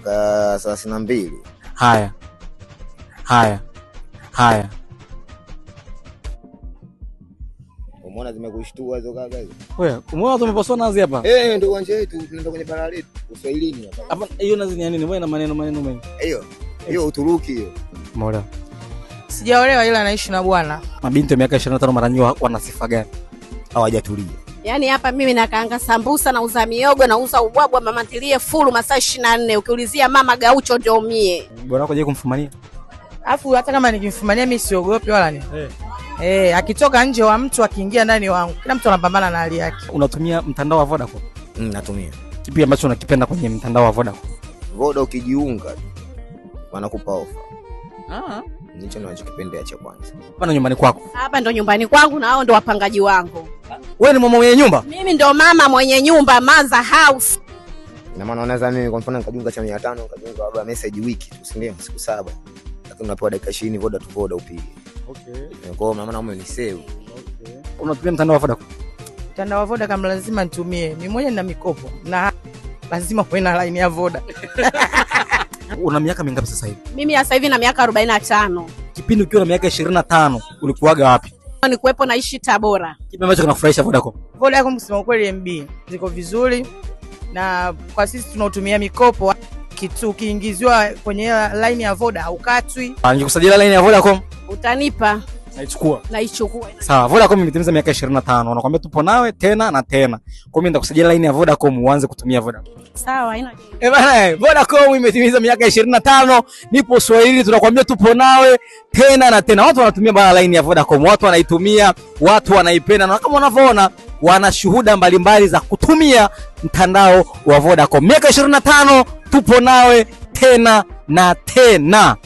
miaka 32. Haya. Umeona zimekushtua hizo kaka hizo? Wewe, umeona tumepaswa nazi hapa? Ndio uwanja wetu tunaenda kwenye bara letu Uswahilini hapa. Hapa hiyo nazi ni nini? Wewe na maneno mengi. Hiyo Uturuki hiyo. Mola. Sijaolewa ila naishi na bwana. Mabinti wa miaka 25 mara nyingi wana sifa gani? Hawajatulia. Yaani hapa mimi nakaanga sambusa, nauza miogo, nauza ubwabwa, mama ntilie full masaa 24. Ukiulizia mama gaucho ndio mie. Bwana wako je kumfumania? Alafu hata kama nikimfumania mimi siogopi wala ni. Akitoka nje wa mtu akiingia ndani wangu. Kila mtu anapambana na hali yake. Unatumia mtandao wa Vodacom? Natumia. Kipi ambacho unakipenda kwenye mtandao wa Vodacom? Voda ukijiunga wanakupa ofa. Nicho ninachokipendea cha kwanza. Hapa nyumbani kwako? Hapa ndo nyumbani kwangu na hao ndo wapangaji wangu. Wewe ni mama mwenye nyumba? Mimi ndo mama mwenye nyumba, Maza House. Na maana unaweza mimi kwa mfano nikajiunga cha 500, nikajiunga labda message wiki tu, si ndio? Siku 7. Lakini unapewa dakika 20 Voda tu Voda upige. Kwa hiyo maana ume ni save. Unatumia mtandao wa Vodacom? Mtandao wa Vodacom lazima nitumie. Mimi mwenyewe nina mikopo na lazima uwe na line ya Voda. Una miaka mingapi sasa hivi? Mimi sasa hivi na miaka 45. Kipindi ukiwa na miaka 25 ulikuwaga wapi? Nikuepo naishi Tabora. Kipi ambacho kinakufurahisha Vodacom? Vodacom kusema ukweli MB ziko vizuri na kwa sisi tunaotumia mikopo kitu kiingizwa kwenye line ya Voda haukatwi. Ningekusajili line ya Vodacom? Utanipa. Naichukua. Sawa, Vodacom imetimiza miaka 25. Wanakuambia tupo nawe tena na tena. Kwa hiyo mimi nitakusajili line ya Vodacom uanze kutumia Vodacom. Sawa, haina. Bana, Vodacom imetimiza miaka 25. Nipo Swahili tunakuambia tupo nawe tena na tena. Watu wanatumia bana line ya Vodacom. Watu wanaitumia, watu wanaipenda na kama unavyoona wana shuhuda mbalimbali za kutumia mtandao wa Vodacom. Miaka 25 tupo nawe tena na tena.